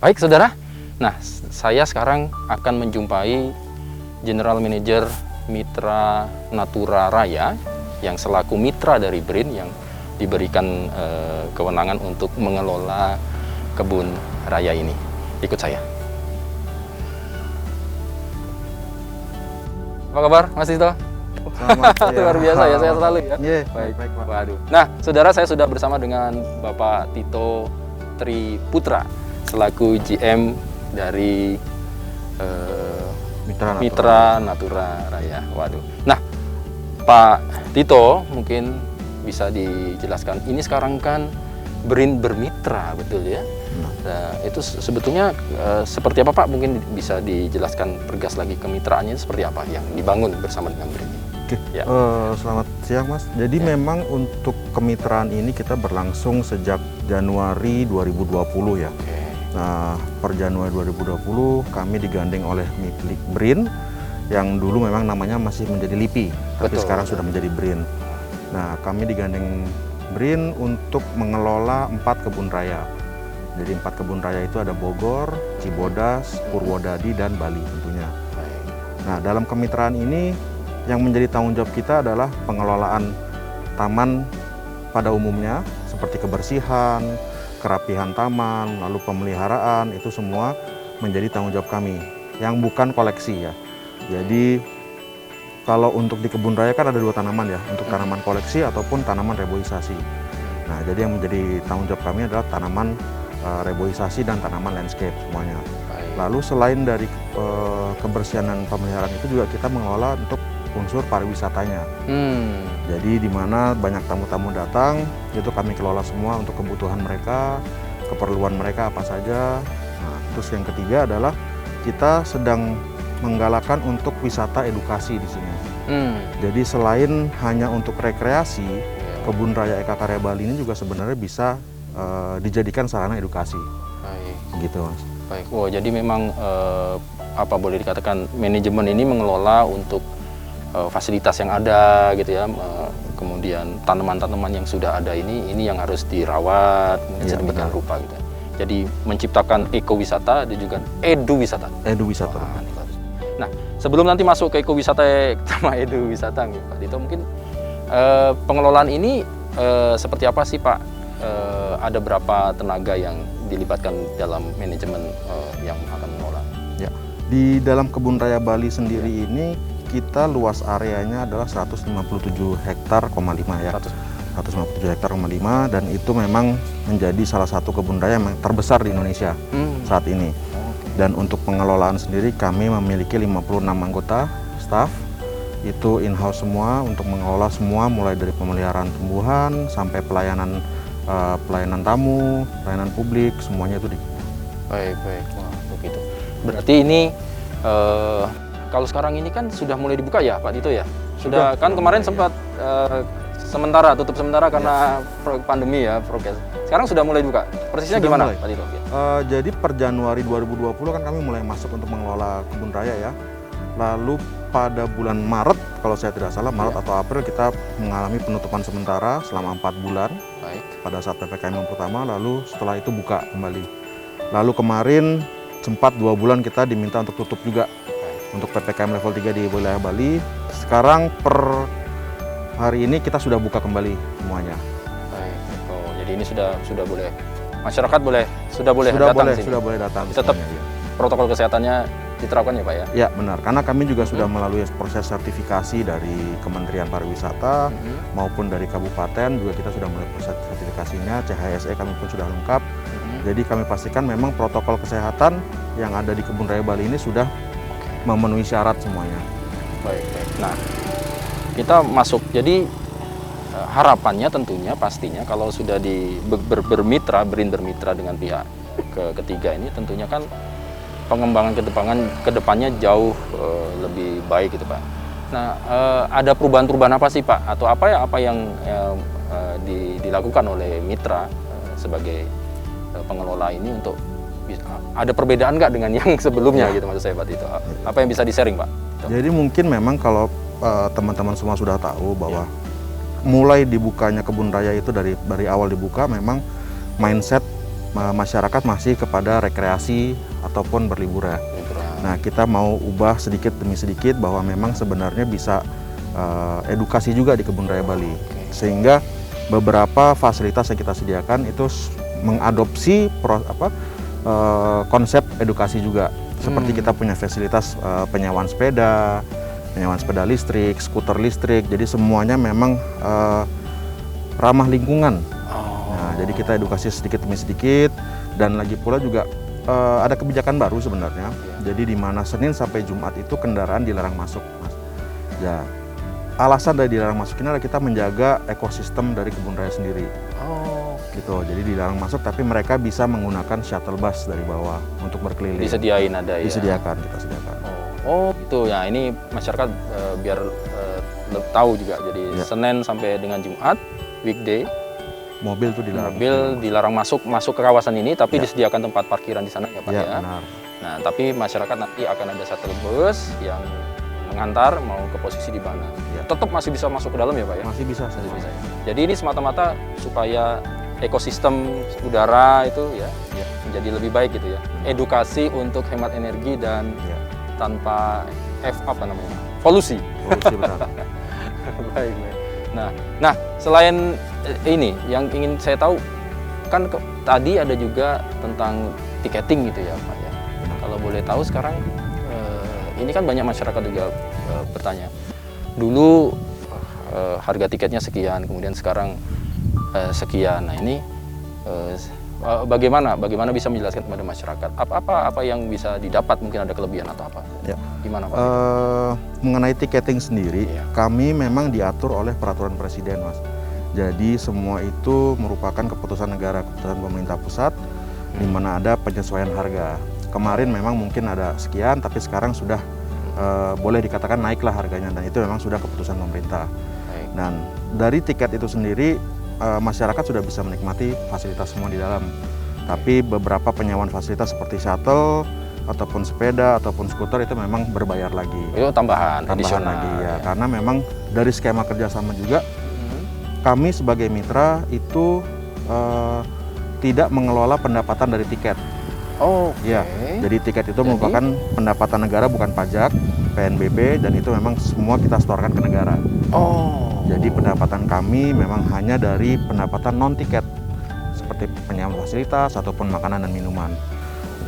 Baik, saudara. Nah, saya sekarang akan menjumpai General Manager Mitra Natura Raya yang selaku mitra dari BRIN yang diberikan kewenangan untuk mengelola kebun raya ini. Ikut saya. Apa kabar, Mas Tito? Selamat, luar biasa ya, saya selalu ya. Yeah, baik, Pak. Waduh. Nah, saudara, saya sudah bersama dengan Bapak Tito Triputra selaku GM dari Mitra Natura Raya. Waduh. Nah, Pak Tito, mungkin bisa dijelaskan. Ini sekarang kan BRIN bermitra, betul ya? Nah, itu sebetulnya seperti apa Pak? Mungkin bisa dijelaskan pergas lagi kemitraannya seperti apa yang dibangun bersama dengan BRIN. Oke. Ya. Selamat siang Mas. Jadi memang untuk kemitraan ini kita berlangsung sejak Januari 2020 ya. Oke. Nah, per Januari 2020 kami digandeng oleh BRIN yang dulu memang namanya masih menjadi LIPI, tapi sekarang sudah menjadi BRIN. Nah, kami digandeng BRIN untuk mengelola 4 kebun raya. Jadi 4 kebun raya itu ada Bogor, Cibodas, Purwodadi, dan Bali tentunya. Nah, dalam kemitraan ini yang menjadi tanggung jawab kita adalah pengelolaan taman pada umumnya, seperti kebersihan, kerapihan taman, lalu pemeliharaan, itu semua menjadi tanggung jawab kami, yang bukan koleksi ya. Jadi kalau untuk di kebun raya kan ada 2 tanaman ya, untuk tanaman koleksi ataupun tanaman reboisasi. Nah, jadi yang menjadi tanggung jawab kami adalah tanaman reboisasi dan tanaman landscape semuanya. Lalu selain dari kebersihan dan pemeliharaan itu juga kita mengelola untuk unsur pariwisatanya. Jadi di mana banyak tamu-tamu datang, itu kami kelola semua untuk kebutuhan mereka, keperluan mereka apa saja. Nah, terus yang ketiga adalah kita sedang menggalakkan untuk wisata edukasi di sini. Jadi selain hanya untuk rekreasi, kebun raya Eka Karya Bali ini juga sebenarnya bisa dijadikan sarana edukasi. Baik. Gitu Mas. Baik. Wow, jadi memang apa boleh dikatakan manajemen ini mengelola untuk fasilitas yang ada gitu ya. Kemudian tanaman-tanaman yang sudah ada ini yang harus dirawat sedemikian rupa gitu. Jadi menciptakan ekowisata dan juga eduwisata. Eduwisata. Nah, sebelum nanti masuk ke ekowisata sama eduwisata nih Pak Tito, mungkin pengelolaan ini seperti apa sih Pak? Ada berapa tenaga yang dilibatkan dalam manajemen yang akan mengelola? Ya, di dalam kebun raya Bali sendiri ini kita luas areanya adalah 157 hektar, 5 ya. 157 hektar, 5, dan itu memang menjadi salah satu kebun raya yang terbesar di Indonesia saat ini. Dan untuk pengelolaan sendiri kami memiliki 56 anggota staff, itu in-house semua untuk mengelola semua mulai dari pemeliharaan tumbuhan sampai pelayanan tamu, pelayanan publik, semuanya itu di. Baik. Wah, begitu. Berarti ini kalau sekarang ini kan sudah mulai dibuka ya Pak Tito ya? Sudah kan kemarin sempat tutup sementara karena pandemi ya, prokes. Sekarang sudah mulai dibuka. Persisnya sudah gimana Pak Tito? Jadi per Januari 2020 kan kami mulai masuk untuk mengelola kebun raya ya. Lalu pada bulan Maret, kalau saya tidak salah, Maret atau April kita mengalami penutupan sementara selama 4 bulan. Baik. Pada saat PPKM yang pertama, lalu setelah itu buka kembali. Lalu kemarin sempat 2 bulan kita diminta untuk tutup juga untuk PPKM level 3 di wilayah Bali. Sekarang per hari ini kita sudah buka kembali semuanya. Baik. Oh, jadi ini sudah boleh, masyarakat sudah boleh datang sini. Sudah boleh datang. Tetap semuanya, ya. Protokol kesehatannya diterapkan ya Pak ya? Ya benar, karena kami juga sudah melalui proses sertifikasi dari Kementerian Pariwisata maupun dari Kabupaten, juga kita sudah melalui proses sertifikasinya, CHSE kami pun sudah lengkap. Jadi kami pastikan memang protokol kesehatan yang ada di Kebun Raya Bali ini sudah memenuhi syarat semuanya. Baik. Nah, kita masuk, jadi harapannya tentunya pastinya kalau sudah bermitra, BRIN bermitra dengan pihak ketiga ini tentunya kan pengembangan ke depannya jauh lebih baik gitu Pak. Nah, ada perubahan-perubahan apa sih Pak? Atau apa yang dilakukan oleh mitra sebagai pengelola ini untuk ada perbedaan nggak dengan yang sebelumnya gitu maksud saya Pak Tito? Apa yang bisa di-sharing Pak? Jadi mungkin memang kalau teman-teman semua sudah tahu bahwa mulai dibukanya kebun raya itu dari awal dibuka memang mindset masyarakat masih kepada rekreasi ataupun berliburan. Nah, kita mau ubah sedikit demi sedikit bahwa memang sebenarnya bisa edukasi juga di Kebun Raya Bali. Sehingga beberapa fasilitas yang kita sediakan itu mengadopsi konsep edukasi juga. Seperti kita punya fasilitas penyewaan sepeda listrik, skuter listrik. Jadi semuanya memang ramah lingkungan. Nah, jadi kita edukasi sedikit demi sedikit, dan lagi pula juga ada kebijakan baru sebenarnya. Jadi di mana Senin sampai Jumat itu kendaraan dilarang masuk, Mas. Ya, alasan dari dilarang masuk ini adalah kita menjaga ekosistem dari kebun raya sendiri. Gitu. Jadi dilarang masuk, tapi mereka bisa menggunakan shuttle bus dari bawah untuk berkeliling. Disediain ada ya? Disediakan, kita sediakan. Oh, itu ya. Ini masyarakat biar tahu juga. Jadi Senin sampai dengan Jumat, weekday, mobil tuh dilarang. Dilarang masuk ke kawasan ini, tapi disediakan tempat parkiran di sana ya Pak ya. Benar. Nah, tapi masyarakat nanti akan ada shuttle bus yang mengantar mau ke posisi di mana. Tetap masih bisa masuk ke dalam ya Pak ya? Masih bisa. Jadi ini semata-mata supaya ekosistem udara itu menjadi lebih baik gitu ya. Edukasi untuk hemat energi dan tanpa polusi. Benar. Baik. Nah, selain ini yang ingin saya tahu kan tadi ada juga tentang tiketing gitu ya Pak ya. Kalau boleh tahu sekarang ini kan banyak masyarakat juga bertanya. Dulu harga tiketnya sekian, kemudian sekarang sekian. Nah, ini bagaimana bisa menjelaskan kepada masyarakat apa yang bisa didapat, mungkin ada kelebihan atau apa? Ya. Gimana Pak? Mengenai tiketing sendiri, kami memang diatur oleh peraturan presiden, Mas. Jadi semua itu merupakan keputusan negara, keputusan pemerintah pusat, di mana ada penyesuaian harga. Kemarin memang mungkin ada sekian, tapi sekarang sudah boleh dikatakan naiklah harganya, dan itu memang sudah keputusan pemerintah. Dan dari tiket itu sendiri, masyarakat sudah bisa menikmati fasilitas semua di dalam. Tapi beberapa penyewaan fasilitas seperti shuttle, ataupun sepeda, ataupun skuter itu memang berbayar lagi. Itu tambahan lagi ya. Karena memang dari skema kerjasama juga, kami sebagai mitra itu tidak mengelola pendapatan dari tiket. Ya, jadi tiket itu merupakan pendapatan negara, bukan pajak, PNBP, dan itu memang semua kita setorkan ke negara. Jadi pendapatan kami memang hanya dari pendapatan non-tiket, seperti penyewaan fasilitas ataupun makanan dan minuman.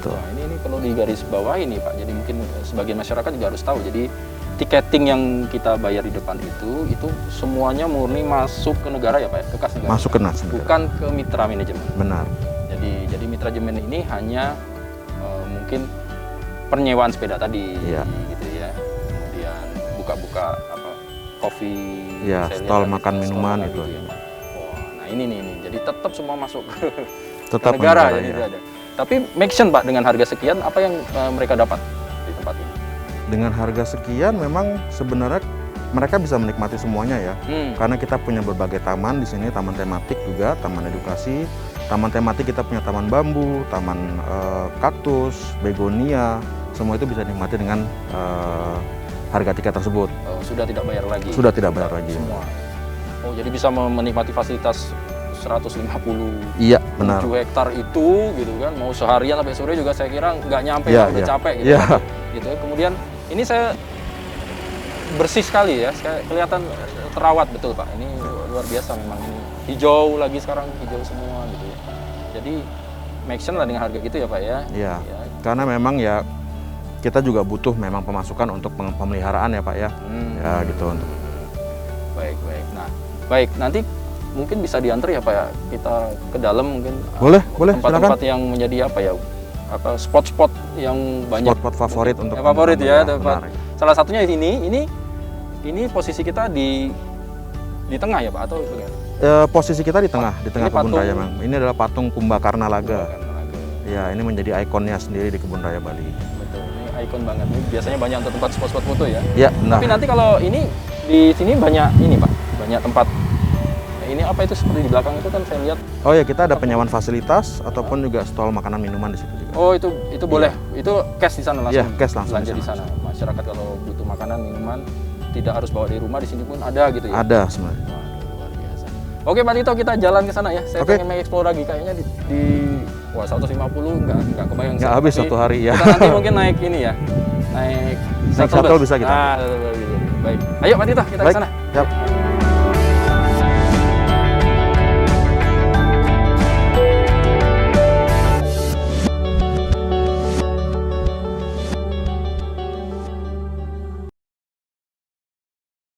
Wah, ini perlu digaris bawahi nih Pak. Jadi mungkin sebagian masyarakat juga harus tahu. Jadi tiketing yang kita bayar di depan itu semuanya murni masuk ke negara ya Pak ya? Ke kas negara. Masuk ke nas negara. Bukan ke mitra manajemen. Benar. Jadi mitra manajemen ini hanya mungkin penyewaan sepeda tadi gitu ya. Kemudian buka-buka kopi, stol makan minuman itu. Gitu ya. Nah ini nih. Jadi tetap semua masuk ke tetap negara ya. Tidak ada. Tapi make sense Pak, dengan harga sekian apa yang mereka dapat di tempat ini? Dengan harga sekian memang sebenarnya mereka bisa menikmati semuanya ya. Karena kita punya berbagai taman di sini, taman tematik juga, taman edukasi. Taman tematik kita punya taman bambu, taman kaktus, begonia, semua itu bisa dinikmati dengan harga tiket tersebut. Sudah tidak bayar lagi? Sudah tidak bayar lagi. Semua. Jadi bisa menikmati fasilitas 150 benar. 7 hektar itu gitu kan, mau seharian sampai sore juga saya kira nggak nyampe, udah capek gitu. Gitu. Kemudian ini saya bersih sekali ya, kelihatan terawat betul Pak. Ini luar biasa memang, ini hijau lagi sekarang, hijau semua gitu ya. Jadi make sense lah dengan harga gitu ya Pak ya. Iya. Karena memang ya kita juga butuh memang pemasukan untuk pemeliharaan ya Pak ya. Ya gitu untuk. Baik. Nah, baik, nanti mungkin bisa diantar ya Pak ya, kita ke dalam mungkin. Boleh, tempat-tempat yang menjadi spot-spot yang banyak. Spot favorit untuk favorit ya, tempat. Salah satunya ini posisi kita di tengah ya Pak, atau bagaimana? Posisi kita di tengah Kebun Raya Bang. Ini adalah patung Kumbakarna Laga. Ya, ini menjadi ikonnya sendiri di Kebun Raya Bali. Betul, ini ikon banget. Ini biasanya banyak untuk tempat spot-spot foto ya. Ya, benar. Tapi nanti kalau ini di sini banyak ini Pak, banyak tempat. Ini apa itu seperti di belakang itu kan saya lihat. Oh ya, kita ada penyewaan fasilitas ataupun juga stol makanan minuman di situ juga. Oh, itu boleh. Itu cash di sana langsung. Iya, cash langsung belanja di sana. Masyarakat kalau butuh makanan, minuman tidak harus bawa dari rumah, di sini pun ada gitu ya. Ada sebenarnya. Waduh, luar biasa. Oke Pak Tito, kita jalan ke sana ya. Saya pengen mengeksplor lagi, kayaknya di Wah, 150 nggak kebayang. Nggak habis Tapi satu hari ya. Kita nanti mungkin naik ini ya, naik Naik shuttle bus. bisa kita. Shuttle bisa. Baik. Ayo Pak Tito, kita ke Baik. sana. Siap.